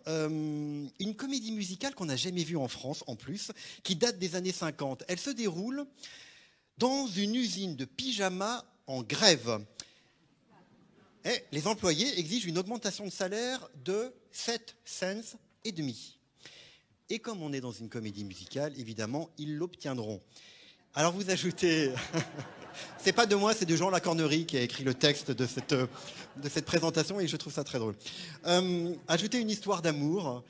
une comédie musicale qu'on n'a jamais vue en France, en plus, qui date des années 50. Elle se déroule dans une usine de pyjamas en grève. Et les employés exigent une augmentation de salaire de 7 cents et demi. Et comme on est dans une comédie musicale, évidemment, ils l'obtiendront. Alors vous ajoutez... C'est pas de moi, c'est de Jean Lacornerie qui a écrit le texte de cette présentation et je trouve ça très drôle. Ajoutez une histoire d'amour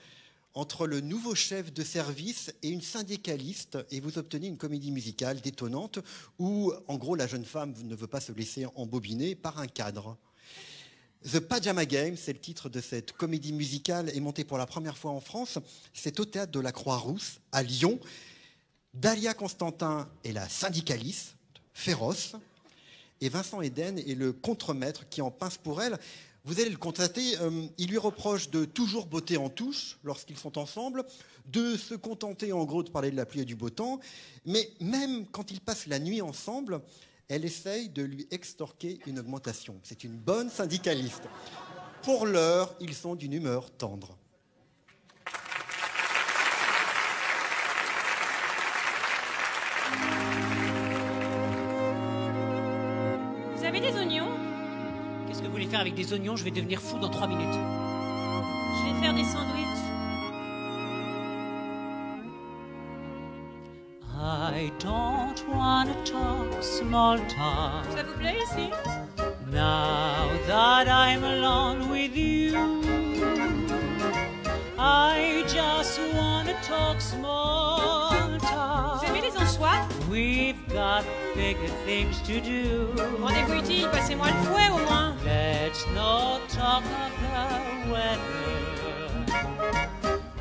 entre le nouveau chef de service et une syndicaliste et vous obtenez une comédie musicale détonnante où, en gros, la jeune femme ne veut pas se laisser embobiner par un cadre. The Pajama Game, c'est le titre de cette comédie musicale, est montée pour la première fois en France. C'est au théâtre de la Croix-Rousse, à Lyon. Dalia Constantin est la syndicaliste féroce et Vincent Eden est le contremaître qui en pince pour elle. Vous allez le constater, il lui reproche de toujours botter en touche lorsqu'ils sont ensemble, de se contenter en gros de parler de la pluie et du beau temps, mais même quand ils passent la nuit ensemble, elle essaye de lui extorquer une augmentation. C'est une bonne syndicaliste. Pour l'heure, ils sont d'une humeur tendre. Vous avez des oignons? Qu'est-ce que vous voulez faire avec des oignons? Je vais devenir fou dans 3 minutes. Je vais faire des sandwichs. I don't wanna talk small talk. Ça vous plaît ici? Now that I'm alone with you, I just wanna talk small talk. Vous aimez les anchois? We've got bigger things to do. Rendez-vous utile, passez-moi le fouet au moins. Let's not talk of the weather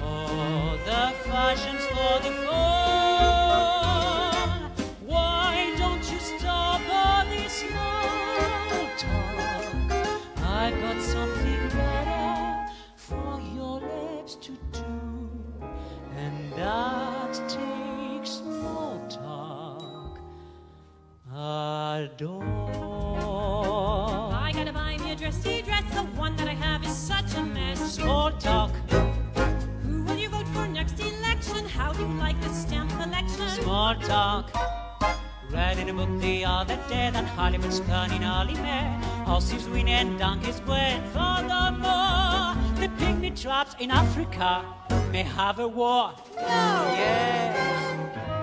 or the fashions for the fall. Why don't you stop all this small talk? I've got something better for your lips to do, and that takes small talk. Adore. I gotta buy me a dressy dress. The one that I have is such a mess. Small talk. Who will you vote for next election? How do you like the stamp collection? Small talk. Read in a book the other day that Hollywood's turning Ollie Mae. Horses win and donkeys win. Furthermore, the pygmy tribes in Africa may have a war. No! Yeah,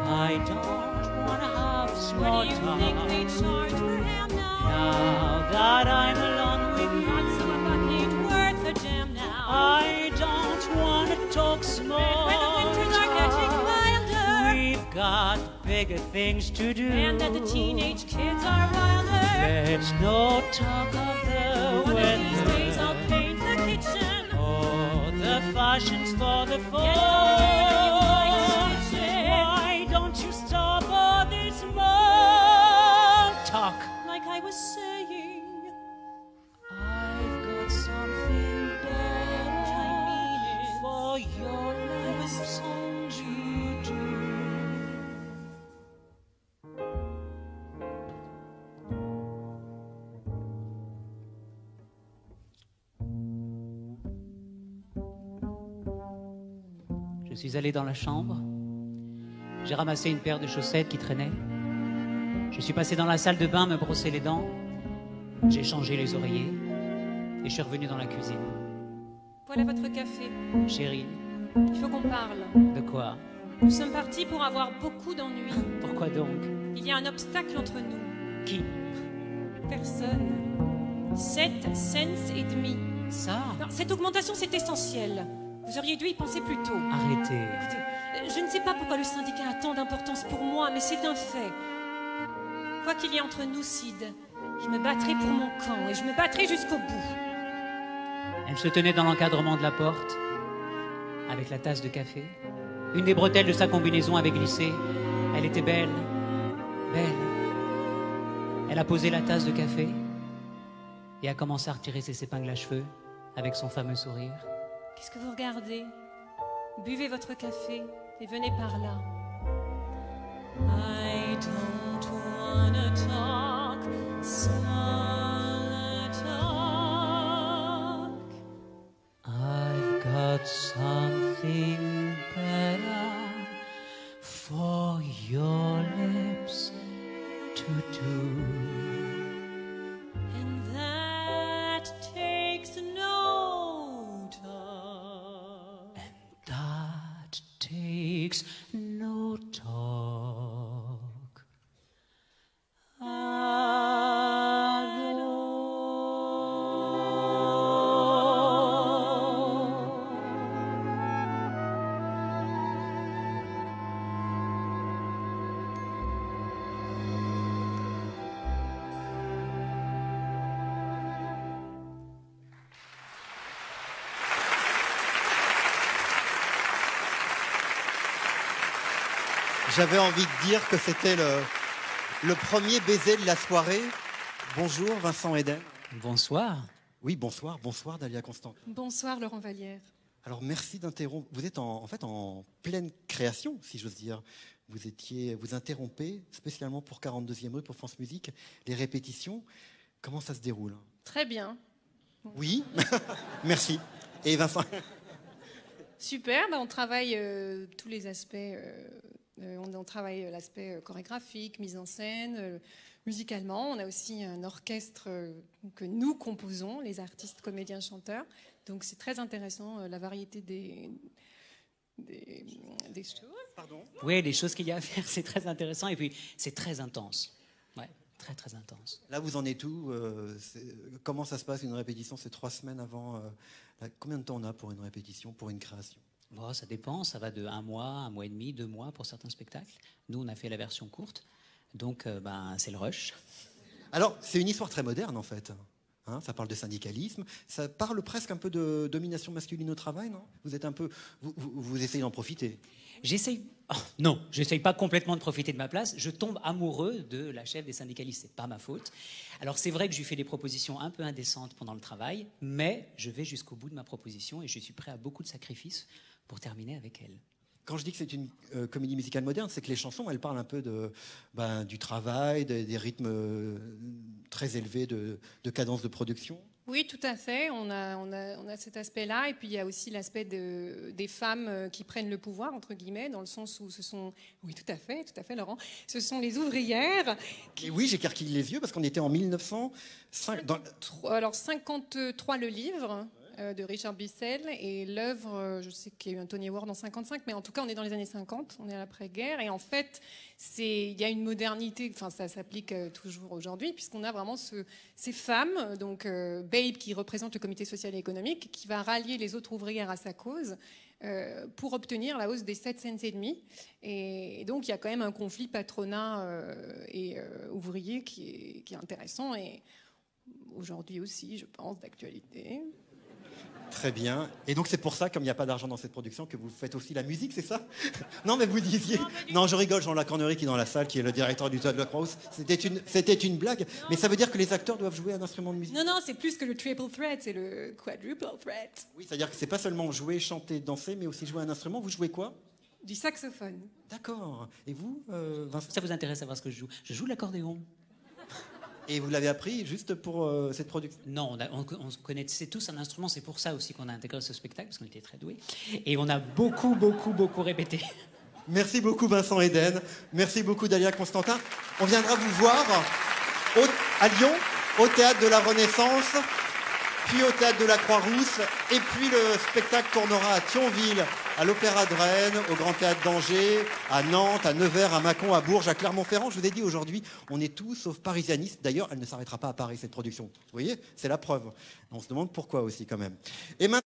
I don't wanna have small What do you talk. think they charge for ham now? Now that I'm alone with you, Not some buck ain't worth a jam now. I don't wanna talk small When the winters are getting talk. milder, We've got bigger things to do. and that the teenage kids are wilder. Let's not talk of the One of these days weather I'll paint the kitchen. or the fashions for the fall. Get over you stitching. Why don't you stop all this small talk? Like I was saying, I've got something better I mean it. for your lips to do. Je suis allé dans la chambre. J'ai ramassé une paire de chaussettes qui traînaient. Je suis passé dans la salle de bain me brosser les dents. J'ai changé les oreillers et je suis revenu dans la cuisine. Voilà votre café. Chérie, Il faut qu'on parle. de quoi? Nous sommes partis pour avoir beaucoup d'ennuis. Pourquoi donc? Il y a un obstacle entre nous. Qui? Personne. 7 cents et demi. Ça? Non, cette augmentation, c'est essentiel. Vous auriez dû y penser plus tôt. Arrêtez. Écoutez, je ne sais pas pourquoi le syndicat a tant d'importance pour moi, mais c'est un fait. Quoi qu'il y ait entre nous, Sid, je me battrai pour mon camp et je me battrai jusqu'au bout. Elle se tenait dans l'encadrement de la porte, avec la tasse de café. Une des bretelles de sa combinaison avait glissé. Elle était belle, belle. Elle a posé la tasse de café et a commencé à retirer ses épingles à cheveux avec son fameux sourire. Qu'est-ce que vous regardez? Buvez votre café et venez par là. I don't wanna talk small talk. I've got something better for your lips to do. And that takes no talk. That takes no talk at all. J'avais envie de dire que c'était le premier baiser de la soirée. Bonjour Vincent Eden. Bonsoir. Oui, bonsoir. Bonsoir Dalia Constantin. Bonsoir Laurent Vallière. Alors merci d'interrompre. Vous êtes en fait en pleine création, si j'ose dire. Vous interrompez spécialement pour 42e rue, pour France Musique, les répétitions. Comment ça se déroule? Très bien. Oui, merci. Et Vincent? Super, on travaille tous les aspects. On travaille l'aspect chorégraphique, mise en scène, musicalement. On a aussi un orchestre que nous composons, les artistes, comédiens, chanteurs. Donc c'est très intéressant, la variété des choses. Pardon? Oui, les choses qu'il y a à faire, c'est très intéressant. Et puis, c'est très intense. Ouais, très, très intense. Là, vous en êtes où? Comment ça se passe une répétition? C'est 3 semaines avant. Combien de temps on a pour une répétition, pour une création? Bon, ça dépend, ça va de 1 mois et demi, 2 mois pour certains spectacles. Nous, on a fait la version courte, donc c'est le rush. Alors, c'est une histoire très moderne en fait. Hein, ça parle de syndicalisme, ça parle presque un peu de domination masculine au travail, non? Vous êtes un peu, vous essayez d'en profiter. Non, j'essaye pas complètement de profiter de ma place. Je tombe amoureux de la chef des syndicalistes, c'est pas ma faute. Alors c'est vrai que je lui fais des propositions un peu indécentes pendant le travail, mais je vais jusqu'au bout de ma proposition et je suis prêt à beaucoup de sacrifices pour terminer avec elle. Quand je dis que c'est une comédie musicale moderne, c'est que les chansons, elles parlent un peu du travail, des rythmes très élevés de cadence de production. Oui, tout à fait. On a cet aspect-là. Et puis, il y a aussi l'aspect des femmes qui prennent le pouvoir, entre guillemets, dans le sens où ce sont... Oui, tout à fait, Laurent. Ce sont les ouvrières. Et oui, j'écarquille les yeux parce qu'on était en Alors, 53 le livre de Richard Bissell et l'œuvre, je sais qu'il y a eu un Tony Award en 55, mais en tout cas, on est dans les années 50, on est à l'après-guerre. Et en fait, il y a une modernité, enfin, ça s'applique toujours aujourd'hui, puisqu'on a vraiment ces femmes, donc Babe, qui représente le comité social et économique, qui va rallier les autres ouvrières à sa cause pour obtenir la hausse des 7 cents et demi. Et donc, il y a quand même un conflit patronat et ouvrier qui est intéressant et aujourd'hui aussi, je pense, d'actualité. Très bien. Et donc c'est pour ça, comme il n'y a pas d'argent dans cette production, que vous faites aussi la musique, c'est ça? Non, mais vous disiez... Non, je rigole, Jean Lacornerie qui est dans la salle, qui est le directeur du Théâtre de la Croix-Rousse. C'était une blague. Mais ça veut dire que les acteurs doivent jouer un instrument de musique? Non, c'est plus que le triple threat, c'est le quadruple threat. Oui, c'est-à-dire que c'est pas seulement jouer, chanter, danser, mais aussi jouer un instrument. Vous jouez quoi? Du saxophone. D'accord. Et vous, Vincent? Ça vous intéresse à savoir ce que je joue? Je joue l'accordéon. Et vous l'avez appris juste pour cette production? Non, on connaissait tous un instrument, c'est pour ça aussi qu'on a intégré ce spectacle, parce qu'on était très doués. Et on a beaucoup répété. Merci beaucoup Vincent Eden, merci beaucoup Dalia Constantin. On viendra vous voir à Lyon, au Théâtre de la Renaissance, puis au Théâtre de la Croix-Rousse, et puis le spectacle tournera à Thionville, à l'Opéra de Rennes, au Grand Théâtre d'Angers, à Nantes, à Nevers, à Mâcon, à Bourges, à Clermont-Ferrand. Je vous ai dit aujourd'hui, on est tous sauf parisianistes. D'ailleurs, elle ne s'arrêtera pas à Paris, cette production. Vous voyez, c'est la preuve. On se demande pourquoi aussi quand même. Et maintenant,